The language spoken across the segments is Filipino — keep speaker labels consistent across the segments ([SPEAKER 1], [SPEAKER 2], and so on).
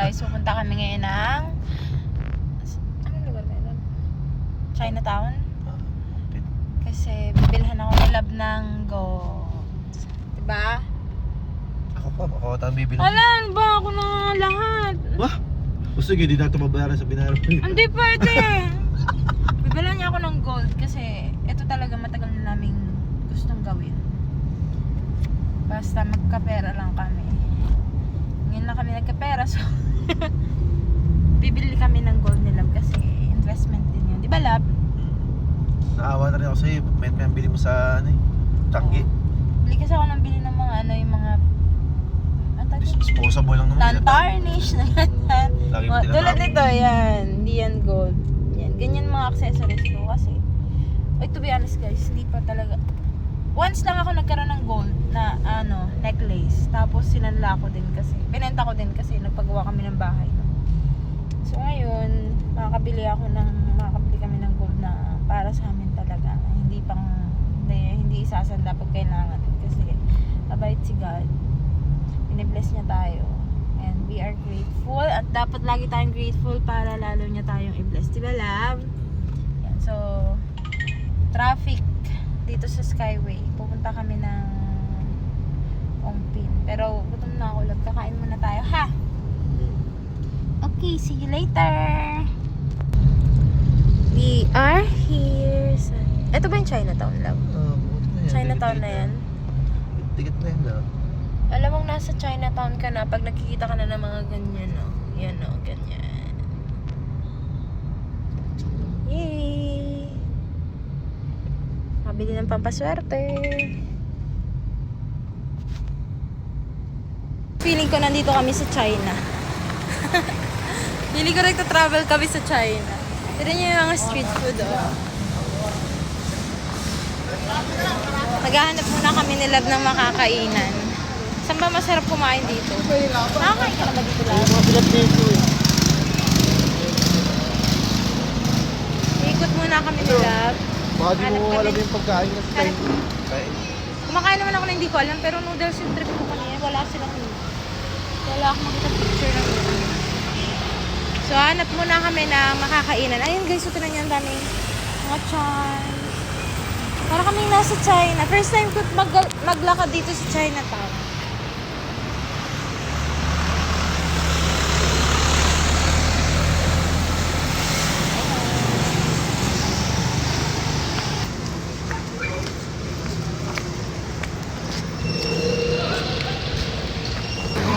[SPEAKER 1] guys, pupunta kami ngayon ng anong lugar na yun? Chinatown. Kasi bibilhan ako ni Love ng gold. Diba?
[SPEAKER 2] Ako tayong bibilang.
[SPEAKER 1] Alam ba ako na lahat?
[SPEAKER 2] Wah! O sige, di na ito mabayaran sa binayaran ko.
[SPEAKER 1] Hindi pwede. Bibilhan niya ako ng gold kasi ito talaga matagal na naming gustong gawin. Basta magkapera lang kami. Ngayon lang kami nagkapera, so bibili kami ng gold ni Love kasi investment din yun. Di ba, Love?
[SPEAKER 2] Naawa na rin ako sa'yo. May bili mo sa ano eh, Changi.
[SPEAKER 1] Bili kasi ako ng bili ng mga ano, yung mga
[SPEAKER 2] Disposable lang naman.
[SPEAKER 1] non-tarnish na yan.
[SPEAKER 2] Lagi mo
[SPEAKER 1] Tulad
[SPEAKER 2] tinatawag.
[SPEAKER 1] nito, yan. Hindi yan gold. Yan. Ganyan mga accessories ko kasi. Ay, to be honest guys, hindi pa talaga. Once lang ako nagkaroon ng gold na ano, necklace. Tapos sinanla ko din kasi. Binenta ko din kasi nagpagawa kami ng bahay. No? So ngayon, makakabili kami ng gold na para sa amin talaga. Hindi isasanda pag kailangan. Kasi mabait si God. Binibless niya tayo. And we are grateful. At dapat lagi tayong grateful para lalo niya tayong i-bless. Diba, Love? Yan. So, traffic dito sa Skyway. Pupunta kami ng Ongpin. Pero gutom na ako. Love, kakain muna tayo, ha? Okay, see you later. We are here sa... Ito ba yung Chinatown, Love? Chinatown na yan?
[SPEAKER 2] Ticket na yan ah.
[SPEAKER 1] Alam mong nasa Chinatown ka na pag nakikita ka na ng mga ganyan, no? Yan, no? Ganyan. Yay! Mabili ng pampaswerte. Feeling ko nandito kami sa China. Feeling ko nagta-travel kami sa China. Tignan niyo yung mga street food, oh. Naghahanap muna kami ni Love ng makakainan. Saan ba masarap kumain dito? Nakakain ka na ba dito, Love?
[SPEAKER 2] Mga bilat dito eh.
[SPEAKER 1] Ikot muna kami ni Love.
[SPEAKER 2] Baka di
[SPEAKER 1] Hanap
[SPEAKER 2] mo
[SPEAKER 1] kami.
[SPEAKER 2] alam yung pagkain kasi tayo. Kain.
[SPEAKER 1] Kumakain naman ako na hindi ko alam, pero noodles yung trip ko kanina. Wala silang noodles. Wala akong makita picture ng noodles. So, hanap muna kami na makakainan. Ayun guys, so tinan niyo ang daming mga chan. Para kaming nasa China. First time ko maglakad dito sa Chinatown.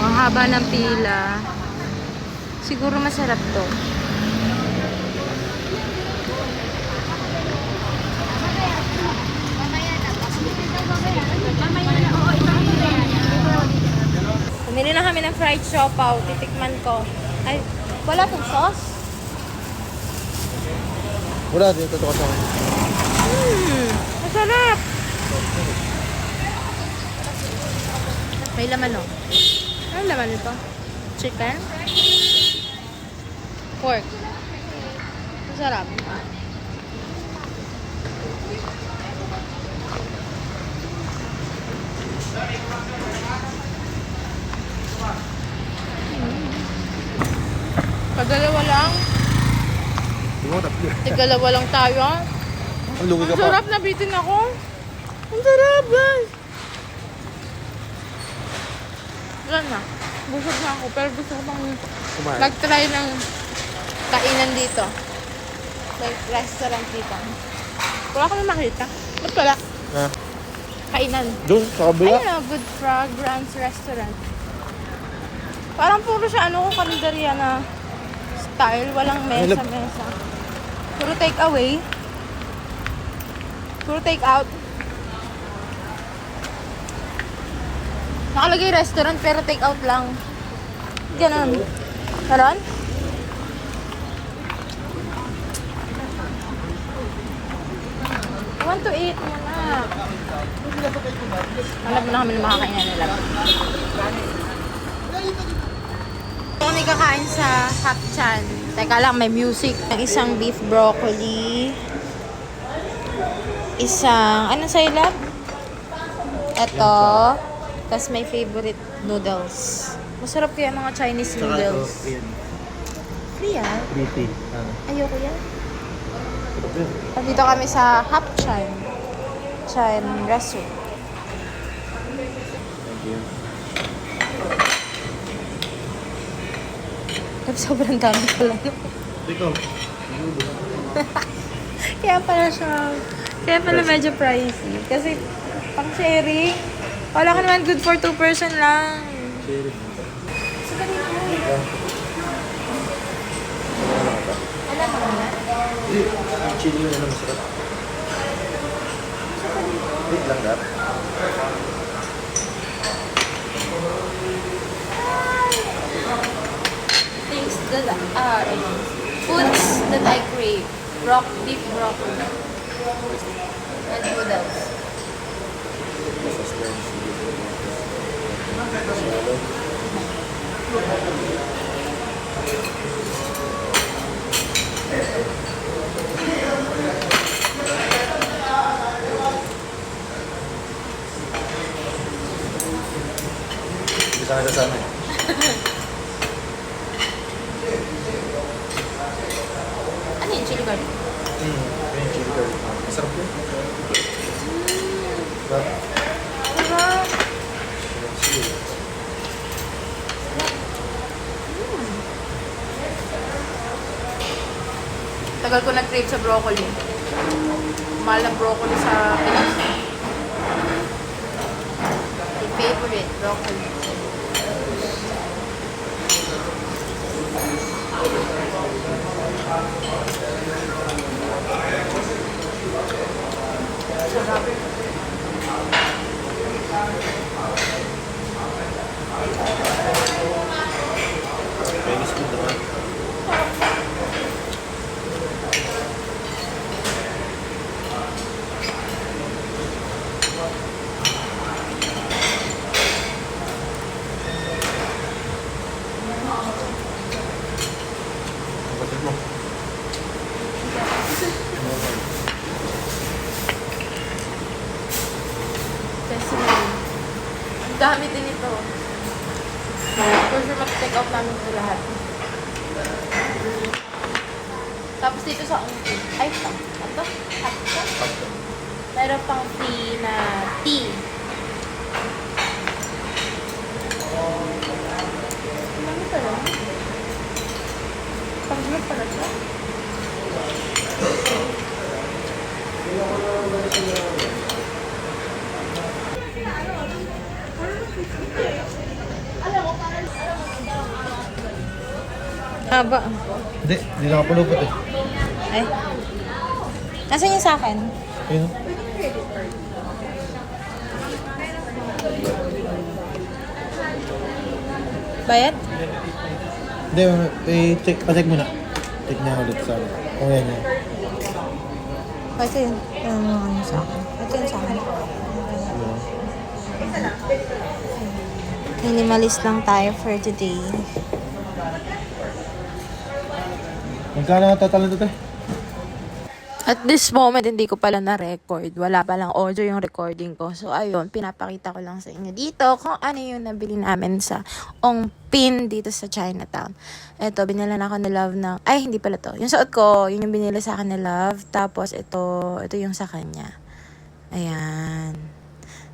[SPEAKER 1] Ang haba ng pila. Siguro masarap to. Bumili na kami ng fried siopaw. Titikman ko. Ay, wala pong sauce?
[SPEAKER 2] Wala, dito to kasama.
[SPEAKER 1] Masarap! May laman, oh. Anong laman ito? Chicken? Pork. Masarap. Pagdalawa lang.
[SPEAKER 2] Di mo tatlo.
[SPEAKER 1] Tigalawa lang tayo.
[SPEAKER 2] Ang lugi ka
[SPEAKER 1] Ang
[SPEAKER 2] pa.
[SPEAKER 1] sarap, nabitin ako. Ang sarap, guys. Wala na. Busog na ako, pero gusto ko pang
[SPEAKER 2] Kumain.
[SPEAKER 1] mag-try ng kainan dito. Like restaurant dito. Wala kami makita. Ba't wala?
[SPEAKER 2] Ha?
[SPEAKER 1] Kainan.
[SPEAKER 2] Doon, sa kabila.
[SPEAKER 1] Ayun na, Good Fragrance Restaurant. Parang puro siya, kalendarya na style. Walang mesa-mesa. Puro take away. Puro take out. Nakalagay restaurant pero take out lang. Ganun. Karon? I want to eat muna. Hanap na kami ng makakainan nila. Ito kami kakain sa Hapchan. Teka lang, may music. Isang beef broccoli. Isang, ano sa'yo, Lab? Ito. Tapos may favorite noodles. Masarap kaya mga Chinese
[SPEAKER 2] Tsaka ito,
[SPEAKER 1] noodles.
[SPEAKER 2] ayan.
[SPEAKER 1] Free ah.
[SPEAKER 2] Pretty.
[SPEAKER 1] Ayoko yan.
[SPEAKER 2] Sarap yun.
[SPEAKER 1] Dito kami sa Hapchan. Chan Restaurant.
[SPEAKER 2] Thank you.
[SPEAKER 1] Tapos sobrang dami pala.
[SPEAKER 2] Ikaw.
[SPEAKER 1] Kaya pala medyo pricey. Kasi pang sharing, wala ka naman good for 2 person lang.
[SPEAKER 2] Sharing.
[SPEAKER 1] Saka dito. Alam mo na?
[SPEAKER 2] Yung chili yun, ano, masarap. Wait lang, Dap.
[SPEAKER 1] Things that foods that I crave. Beef broccoli. And noodles.
[SPEAKER 2] Bisa kita sana.
[SPEAKER 1] Ano yung chili garlic?
[SPEAKER 2] Yung chili garlic. Masarap yun. Diba?
[SPEAKER 1] Diba?
[SPEAKER 2] Chili.
[SPEAKER 1] Tagal ko nag-crave sa broccoli. Mahal ng broccoli sa Pinas. My favorite, broccoli. Sarap.
[SPEAKER 2] Chinese food naman. Kapatid mo.
[SPEAKER 1] Kasi ang dami din ito. For sure mag-take out namin ito lahat. Tapos dito sa ungkit. Ay, ito? Meron pang free na tea. Ano pala? Pang-group pala siya. Haba.
[SPEAKER 2] Hindi nakapulupot eh.
[SPEAKER 1] Ay. Nasaan yung sa akin?
[SPEAKER 2] Ayun.
[SPEAKER 1] Bayad?
[SPEAKER 2] Hindi, pa-check muna. Check niya ulit sa akin. Kung yan yan.
[SPEAKER 1] Ito yun. Ano sa akin? Ito yun sa akin. Minimalist lang tayo for today.
[SPEAKER 2] Magkano total nito, te?
[SPEAKER 1] At this moment, hindi ko pala na-record. Wala palang audio yung recording ko. So, ayun, pinapakita ko lang sa inyo dito kung ano yung nabili namin sa Ongpin dito sa Chinatown. Ito, binila na ako ni Love ng... Ay, hindi pala to. Yung suot ko, yun yung binili sa akin ni Love. Tapos, ito yung sa kanya. Ayan.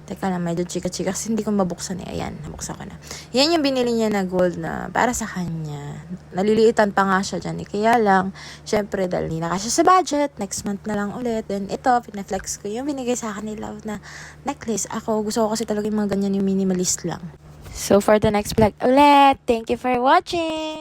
[SPEAKER 1] Teka lang, medyo chika-chika kasi hindi ko mabuksan eh. Ayan, nabuksan ko na. Yan yung binili niya na gold na para sa kanya. Naliliitan pa nga siya dyan eh. Kaya lang, syempre, dahil hindi na kasya sa budget, next month na lang ulit. Then ito, pinaflex ko yung binigay sa akin ni Love na necklace. Ako, gusto ko kasi talaga yung mga ganyan yung minimalist lang. So, for the next vlog ulit, thank you for watching!